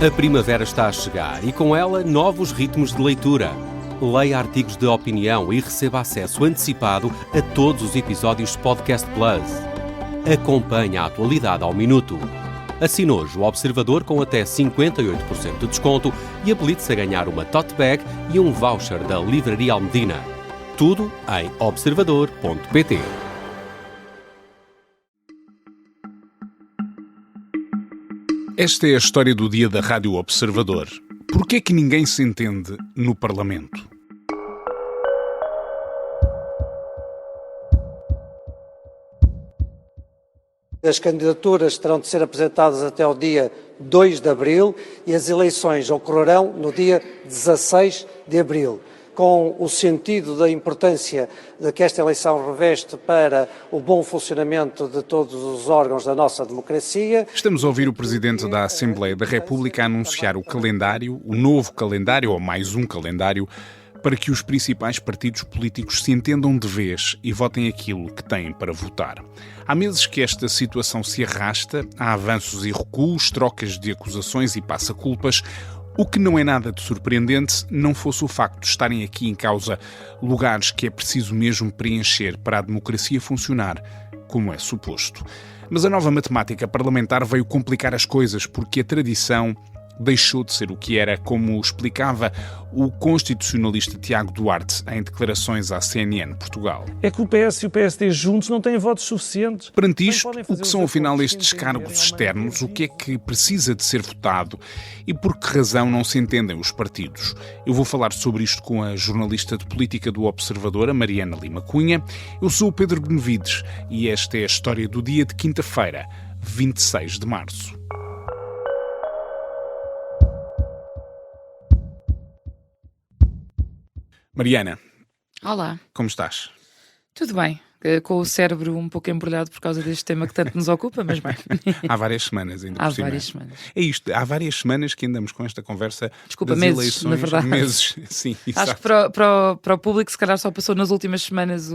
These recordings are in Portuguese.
A primavera está a chegar e com ela novos ritmos de leitura. Leia artigos de opinião e receba acesso antecipado a todos os episódios de Podcast Plus. Acompanhe a atualidade ao minuto. Assine hoje o Observador com até 58% de desconto e habilite-se a ganhar uma tote bag e um voucher da Livraria Almedina. Tudo em observador.pt. Esta é a história do dia da Rádio Observador. Porquê é que ninguém se entende no Parlamento? As candidaturas terão de ser apresentadas até o dia 2 de abril e as eleições ocorrerão no dia 16 de abril. Com o sentido da importância que esta eleição reveste para o bom funcionamento de todos os órgãos da nossa democracia. Estamos a ouvir o Presidente da Assembleia da República anunciar o calendário, o novo calendário, ou mais um calendário, para que os principais partidos políticos se entendam de vez e votem aquilo que têm para votar. Há meses que esta situação se arrasta, há avanços e recuos, trocas de acusações e passa-culpas. O que não é nada de surpreendente não fosse o facto de estarem aqui em causa lugares que é preciso mesmo preencher para a democracia funcionar como é suposto. Mas a nova matemática parlamentar veio complicar as coisas porque a tradição deixou de ser o que era, como explicava o constitucionalista Tiago Duarte em declarações à CNN Portugal. É que o PS e o PSD juntos não têm votos suficientes. Perante isto, o que são afinal estes cargos externos, o que é que precisa de ser votado e por que razão não se entendem os partidos? Eu vou falar sobre isto com a jornalista de política do Observador, a Mariana Lima Cunha. Eu sou o Pedro Benevides e esta é a história do dia de quinta-feira, 26 de março. Mariana. Olá. Como estás? Tudo bem, com o cérebro um pouco embrulhado por causa deste tema que tanto nos ocupa, mas bem. Há várias semanas ainda Há por cima. várias semanas. É isto, há várias semanas que andamos com esta conversa. Desculpa, das meses, eleições, na verdade. Meses, sim, Acho exato. que para o público se calhar só passou nas últimas semanas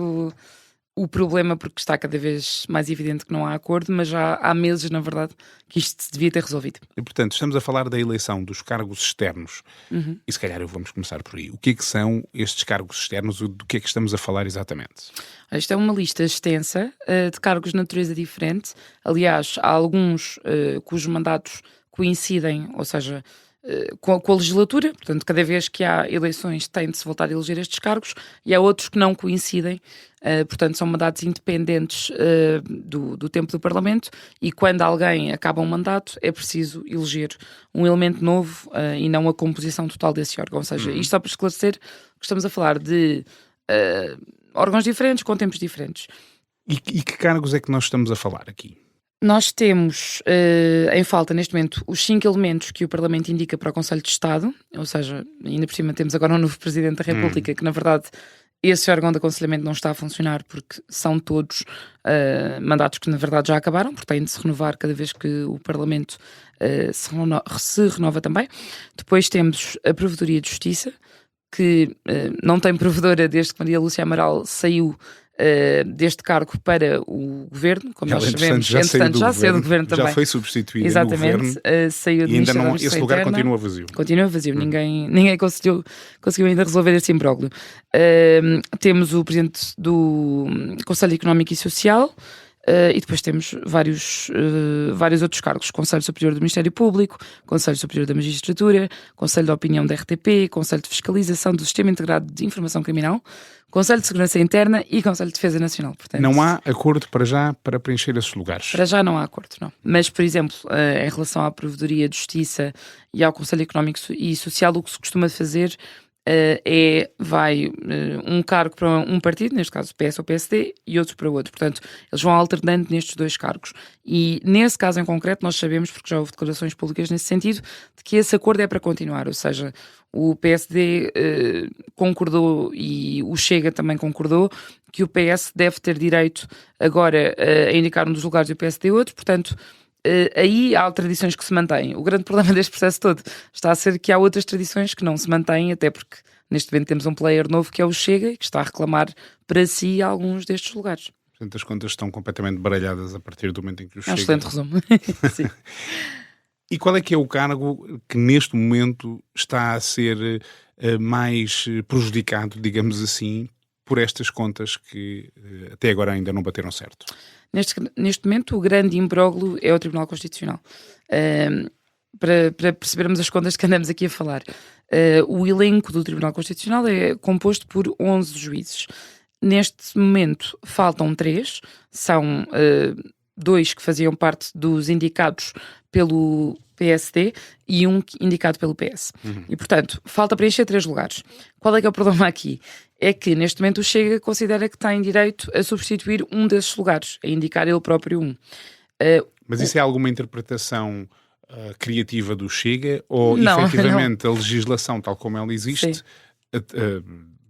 o problema, porque está cada vez mais evidente que não há acordo, mas já há meses, na verdade, que isto se devia ter resolvido. E, portanto, estamos a falar da eleição dos cargos externos. E se calhar vamos começar por aí. O que é que são estes cargos externos? Do que é que estamos a falar exatamente? Isto é uma lista extensa de cargos de natureza diferente. Aliás, há alguns cujos mandatos coincidem, ou seja, com a legislatura, portanto, cada vez que há eleições tem de se voltar a eleger estes cargos, e há outros que não coincidem, portanto, são mandatos independentes do tempo do Parlamento, e quando alguém acaba um mandato é preciso eleger um elemento novo e não a composição total desse órgão. Ou seja, isto só para esclarecer que estamos a falar de órgãos diferentes com tempos diferentes. E que cargos é que nós estamos a falar aqui? Nós temos em falta, neste momento, os 5 elementos que o Parlamento indica para o Conselho de Estado, ou seja, ainda por cima temos agora um novo Presidente da República, que na verdade esse órgão de aconselhamento não está a funcionar porque são todos mandatos que na verdade já acabaram, porque têm de se renovar cada vez que o Parlamento se renova também. Depois temos a Provedoria de Justiça, que não tem provedora desde que Maria Lúcia Amaral saiu deste cargo para o Governo, como nós sabemos, entretanto já saiu do Governo também. Já foi substituída no Governo. Saiu E ainda não, esse lugar continua vazio. Continua vazio, ninguém conseguiu ainda resolver esse imbróglio. Temos o Presidente do Conselho Económico e Social, e depois temos vários outros cargos: Conselho Superior do Ministério Público, Conselho Superior da Magistratura, Conselho de Opinião da RTP, Conselho de Fiscalização do Sistema Integrado de Informação Criminal, Conselho de Segurança Interna e Conselho de Defesa Nacional. Portanto, não há acordo para já para preencher esses lugares? Para já não há acordo, não. Mas, por exemplo, em relação à Provedoria de Justiça e ao Conselho Económico e Social, o que se costuma fazer vai um cargo para um partido, neste caso PS ou PSD, e outro para outro. Portanto, eles vão alternando nestes dois cargos. E nesse caso em concreto nós sabemos, porque já houve declarações públicas nesse sentido, de que esse acordo é para continuar. Ou seja, o PSD concordou e o Chega também concordou que o PS deve ter direito agora a indicar um dos lugares e o PSD outro. Portanto, aí há tradições que se mantêm. O grande problema deste processo todo está a ser que há outras tradições que não se mantêm, até porque neste momento temos um player novo que é o Chega e que está a reclamar para si alguns destes lugares. Portanto, as contas estão completamente baralhadas a partir do momento em que o Chega... É um excelente resumo. Sim. E qual é que é o cargo que neste momento está a ser mais prejudicado, digamos assim, por estas contas que até agora ainda não bateram certo? Neste momento, o grande imbróglio é o Tribunal Constitucional. Para percebermos as contas que andamos aqui a falar, o elenco do Tribunal Constitucional é composto por 11 juízes. Neste momento, faltam 3, são 2 que faziam parte dos indicados pelo PSD e um indicado pelo PS. E, portanto, falta preencher 3 lugares. Qual é que é o problema aqui? É que, neste momento, o Chega considera que tem direito a substituir um desses lugares, a indicar ele próprio um. Mas isso é alguma interpretação criativa do Chega ou, Não, efetivamente, a legislação, tal como ela existe,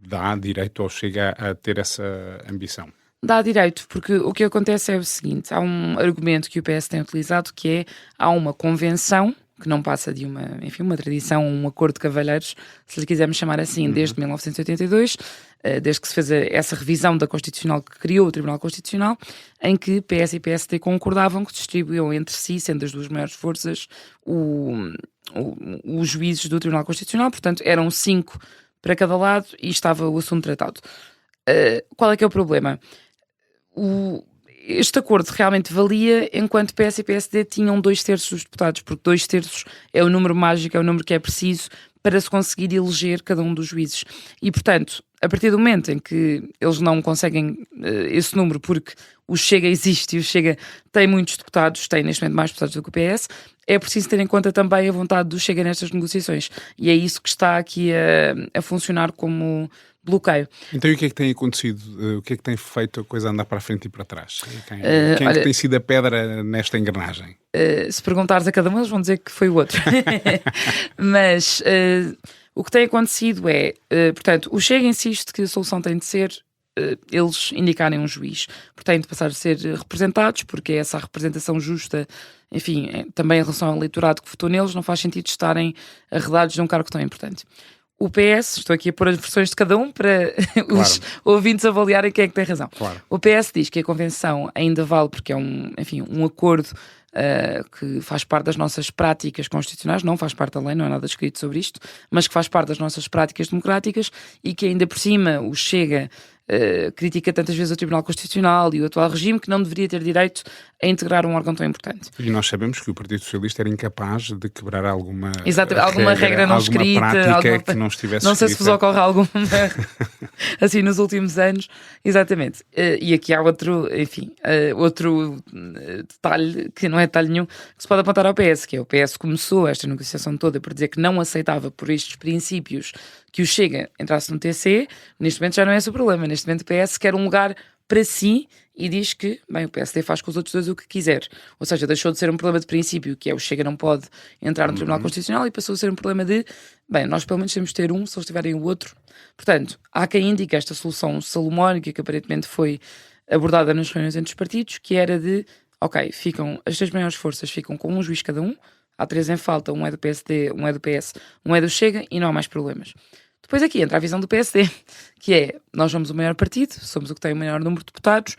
dá direito ao Chega a ter essa ambição? Dá direito, porque o que acontece é o seguinte: há um argumento que o PS tem utilizado, que é, há uma convenção que não passa de uma tradição, um acordo de cavalheiros, se lhe quisermos chamar assim, desde 1982, desde que se fez essa revisão da Constitucional que criou o Tribunal Constitucional, em que PS e PSD concordavam que distribuíam entre si, sendo as duas maiores forças, os juízes do Tribunal Constitucional. Portanto, eram 5 para cada lado e estava o assunto tratado. Qual é que é o problema? Este acordo realmente valia enquanto PS e PSD tinham 2/3 dos deputados, porque 2/3 é o número mágico, é o número que é preciso para se conseguir eleger cada um dos juízes. E, portanto, a partir do momento em que eles não conseguem esse número, porque o Chega existe e o Chega tem muitos deputados, tem neste momento mais deputados do que o PS, é preciso ter em conta também a vontade do Chega nestas negociações. E é isso que está aqui a funcionar como bloqueio. Então, e o que é que tem acontecido? O que é que tem feito a coisa andar para a frente e para trás? Quem é que tem sido a pedra nesta engrenagem? Se perguntares a cada um, eles vão dizer que foi o outro. Mas o que tem acontecido é, portanto, o Chega insiste que a solução tem de ser eles indicarem um juiz, portanto, de passar a ser representados, porque é essa representação justa, enfim, também em relação ao eleitorado que votou neles, não faz sentido estarem arredados de um cargo tão importante. O PS, estou aqui a pôr as versões de cada um para os ouvintes avaliarem quem é que tem razão. Claro. O PS diz que a convenção ainda vale porque é um acordo que faz parte das nossas práticas constitucionais, não faz parte da lei, não é nada escrito sobre isto, mas que faz parte das nossas práticas democráticas e que ainda por cima o Chega critica tantas vezes o Tribunal Constitucional e o atual regime que não deveria ter direito a integrar um órgão tão importante. E nós sabemos que o Partido Socialista era incapaz de quebrar alguma regra não escrita, prática que não estivesse não sei escrita. Se vos ocorre alguma assim nos últimos anos. Exatamente. E aqui há outro detalhe, que não é detalhe nenhum, que se pode apontar ao PS, que é o PS começou esta negociação toda por dizer que não aceitava por estes princípios que o Chega entrasse no TC. Neste momento já não é esse o problema. Neste momento o PS quer um lugar para si e diz que, bem, o PSD faz com os outros dois o que quiser. Ou seja, deixou de ser um problema de princípio, que é o Chega não pode entrar no Tribunal Constitucional, e passou a ser um problema de, bem, nós pelo menos temos de ter um, se eles tiverem o outro. Portanto, há quem indique esta solução salomónica, que aparentemente foi abordada nas reuniões entre os partidos, que era de, ok, as 3 maiores forças ficam com um juiz cada um, há 3 em falta, um é do PSD, um é do PS, um é do Chega, e não há mais problemas. Depois aqui entra a visão do PSD, que é, nós somos o maior partido, somos o que tem o maior número de deputados,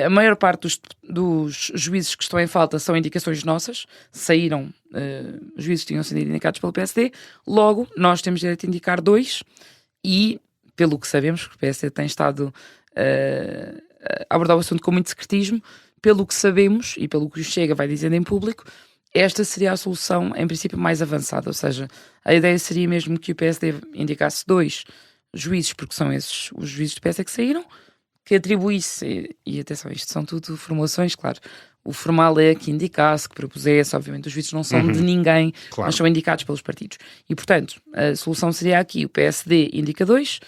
a maior parte dos juízes que estão em falta são indicações nossas, saíram, os juízes tinham sido indicados pelo PSD, logo nós temos direito a indicar 2 e, pelo que sabemos, porque o PSD tem estado a abordar o assunto com muito secretismo, pelo que sabemos e pelo que o Chega vai dizendo em público, esta seria a solução, em princípio, mais avançada. Ou seja, a ideia seria mesmo que o PSD indicasse 2 juízes, porque são esses os juízes do PSD que saíram, que atribuísse, e atenção, isto são tudo formulações, claro, o formal é que indicasse, que propusesse, obviamente os juízes não são de ninguém, claro, mas são indicados pelos partidos. E, portanto, a solução seria aqui, o PSD indica 2,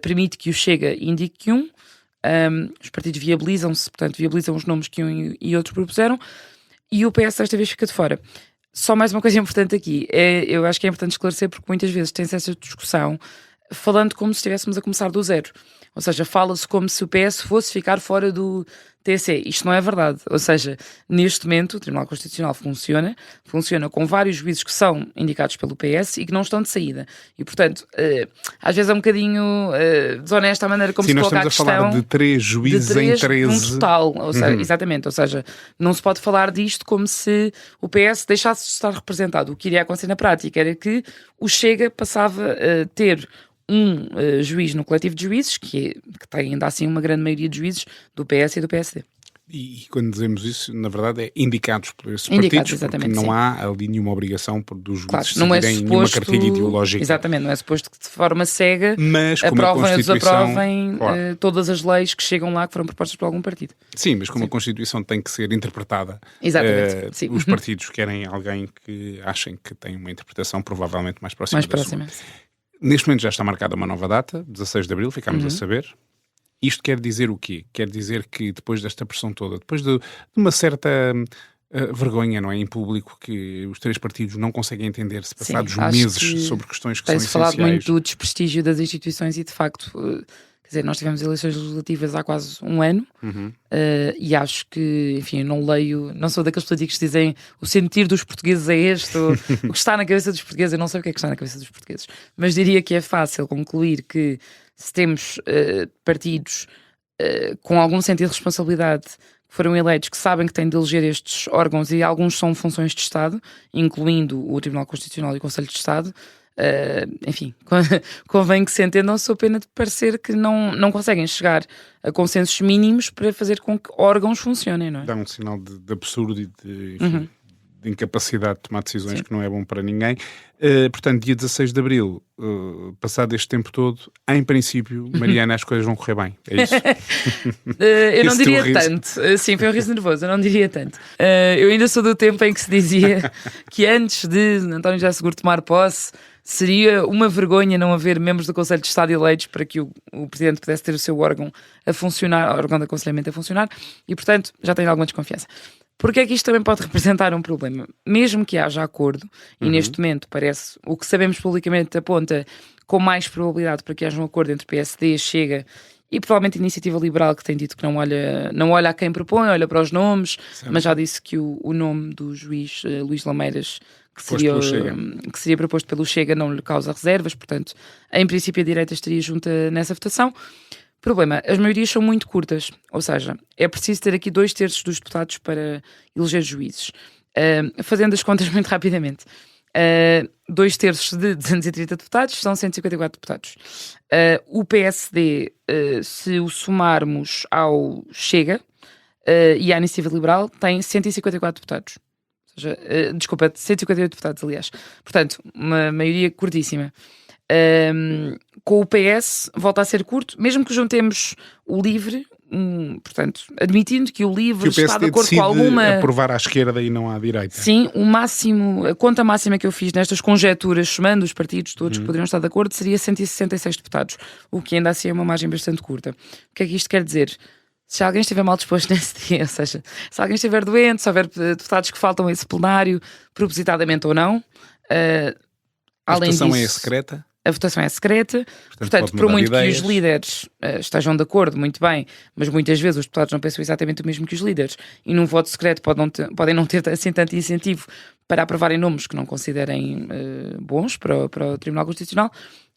permite que o Chega indique 1, os partidos viabilizam-se, portanto, viabilizam os nomes que um e outro propuseram, e o PS desta vez fica de fora. Só mais uma coisa importante aqui, eu acho que é importante esclarecer, porque muitas vezes tem-se essa discussão falando como se estivéssemos a começar do zero. Ou seja, fala-se como se o PS fosse ficar fora do TSE. Isto não é verdade. Ou seja, neste momento o Tribunal Constitucional funciona com vários juízes que são indicados pelo PS e que não estão de saída. E, portanto, às vezes é um bocadinho desonesta a maneira como se coloca a questão. Sim, nós estamos a falar de 3 juízes em 13. Um total. Ou seja, exatamente. Ou seja, não se pode falar disto como se o PS deixasse de estar representado. O que iria acontecer na prática era que o Chega passava a ter um juiz no coletivo de juízes, que tem ainda assim uma grande maioria de juízes do PS e do PSD. E quando dizemos isso, na verdade, é indicados por esses partidos, exatamente, porque não há ali nenhuma obrigação dos juízes não seguirem nenhuma cartilha ideológica. Exatamente, não é suposto que de forma cega mas, aprovem ou desaprovem todas as leis que chegam lá que foram propostas por algum partido. Sim, mas como a Constituição tem que ser interpretada, os partidos querem alguém que achem que tem uma interpretação provavelmente mais próxima da sua. Neste momento já está marcada uma nova data, 16 de Abril, ficámos a saber. Isto quer dizer o quê? Quer dizer que depois desta pressão toda, depois de uma certa vergonha, não é, em público, que os 3 partidos não conseguem entender-se passados meses sobre questões que são essenciais. Tem-se falado muito do desprestígio das instituições e, de facto, quer dizer, nós tivemos eleições legislativas há quase um ano e acho que, enfim, não sou daqueles políticos que dizem o sentir dos portugueses é este, o que está na cabeça dos portugueses, eu não sei o que é que está na cabeça dos portugueses, mas diria que é fácil concluir que se temos partidos com algum sentido de responsabilidade que foram eleitos, que sabem que têm de eleger estes órgãos e alguns são funções de Estado, incluindo o Tribunal Constitucional e o Conselho de Estado, enfim, convém que se entendam sob pena de parecer que não conseguem chegar a consensos mínimos para fazer com que órgãos funcionem, não é? Dá um sinal de absurdo e de incapacidade de tomar decisões que não é bom para ninguém. Portanto, dia 16 de Abril, passado este tempo todo, em princípio, Mariana, as coisas vão correr bem. É isso? Eu não diria tanto. Sim, foi um riso nervoso, eu não diria tanto. Eu ainda sou do tempo em que se dizia que antes de António José Seguro tomar posse, seria uma vergonha não haver membros do Conselho de Estado eleitos para que o Presidente pudesse ter o seu órgão a funcionar, o órgão de aconselhamento a funcionar, e, portanto, já tenho alguma desconfiança. Porque é que isto também pode representar um problema? Mesmo que haja acordo, e neste momento parece, o que sabemos publicamente aponta com mais probabilidade para que haja um acordo entre PSD, Chega e provavelmente a Iniciativa Liberal, que tem dito que não olha a quem propõe, olha para os nomes, mas já disse que o nome do juiz Luís Lameiras, que seria proposto pelo Chega, não lhe causa reservas, portanto, em princípio a direita estaria junta nessa votação. Problema, as maiorias são muito curtas, ou seja, é preciso ter aqui 2/3 dos deputados para eleger juízes. Fazendo as contas muito rapidamente, 2/3 de 230 deputados são 154 deputados. O PSD, se o somarmos ao Chega e à Iniciativa Liberal, tem 154 deputados. Ou seja, 148 deputados, aliás. Portanto, uma maioria curtíssima. Com o PS volta a ser curto, mesmo que juntemos o LIVRE, portanto, admitindo que o LIVRE está de acordo com alguma... aprovar à esquerda e não à direita. Sim, a conta máxima que eu fiz nestas conjecturas, somando os partidos todos que poderiam estar de acordo, seria 166 deputados, o que ainda assim é uma margem bastante curta. O que é que isto quer dizer? Se alguém estiver mal disposto nesse dia, ou seja, se alguém estiver doente, se houver deputados que faltam a esse plenário, propositadamente ou não, além disso... A votação é secreta? A votação é secreta, portanto por muito que os líderes estejam de acordo, muito bem, mas muitas vezes os deputados não pensam exatamente o mesmo que os líderes, e num voto secreto podem não ter assim tanto incentivo para aprovarem nomes que não considerem bons para o Tribunal Constitucional.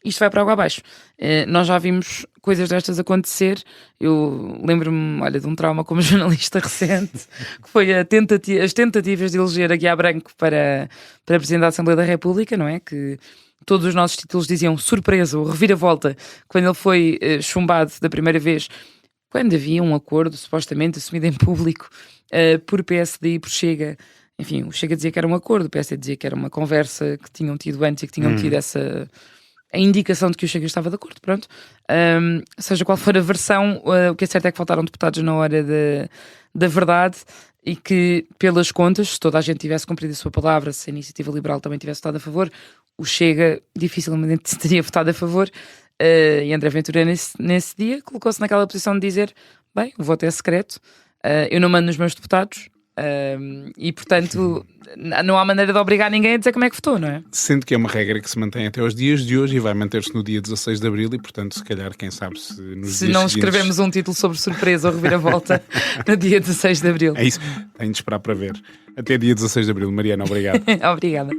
Isto vai para água abaixo. Nós já vimos coisas destas acontecer. Eu lembro-me, de um trauma como jornalista recente, que foi as tentativas de eleger a Guiá Branco para Presidente da Assembleia da República, não é? Que todos os nossos títulos diziam surpresa ou reviravolta quando ele foi chumbado da primeira vez, quando havia um acordo supostamente assumido em público por PSD e por Chega. Enfim, o Chega dizia que era um acordo, o PSD dizia que era uma conversa que tinham tido antes e que tinham tido a indicação de que o Chega estava de acordo, pronto. Seja qual for a versão, o que é certo é que faltaram deputados na hora da verdade, e que, pelas contas, se toda a gente tivesse cumprido a sua palavra, se a Iniciativa Liberal também tivesse votado a favor, o Chega dificilmente teria votado a favor, e André Ventura nesse dia colocou-se naquela posição de dizer, bem, o voto é secreto, eu não mando nos meus deputados, E, portanto, não há maneira de obrigar ninguém a dizer como é que votou, não é? Sendo que é uma regra que se mantém até aos dias de hoje e vai manter-se no dia 16 de Abril e, portanto, se calhar, quem sabe se nos Se dias não seguintes... escrevemos um título sobre surpresa ou reviravolta no dia 16 de Abril. É isso, tenho de esperar para ver. Até dia 16 de Abril. Mariana, obrigado. Obrigada.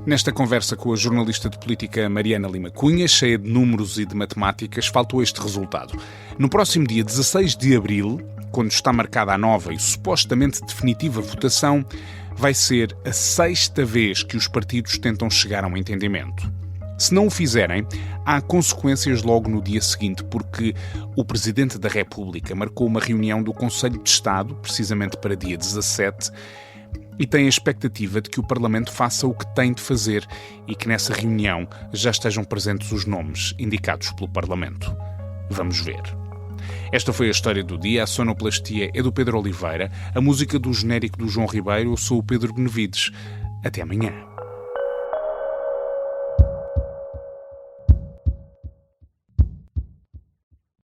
Nesta conversa com a jornalista de política Mariana Lima Cunha, cheia de números e de matemáticas, faltou este resultado. No próximo dia 16 de Abril, quando está marcada a nova e supostamente definitiva votação, vai ser a 6ª vez que os partidos tentam chegar a um entendimento. Se não o fizerem, há consequências logo no dia seguinte, porque o Presidente da República marcou uma reunião do Conselho de Estado, precisamente para dia 17, e tem a expectativa de que o Parlamento faça o que tem de fazer e que nessa reunião já estejam presentes os nomes indicados pelo Parlamento. Vamos ver. Esta foi a história do dia. A sonoplastia é do Pedro Oliveira, a música do genérico do João Ribeiro. Eu sou o Pedro Benevides. Até amanhã.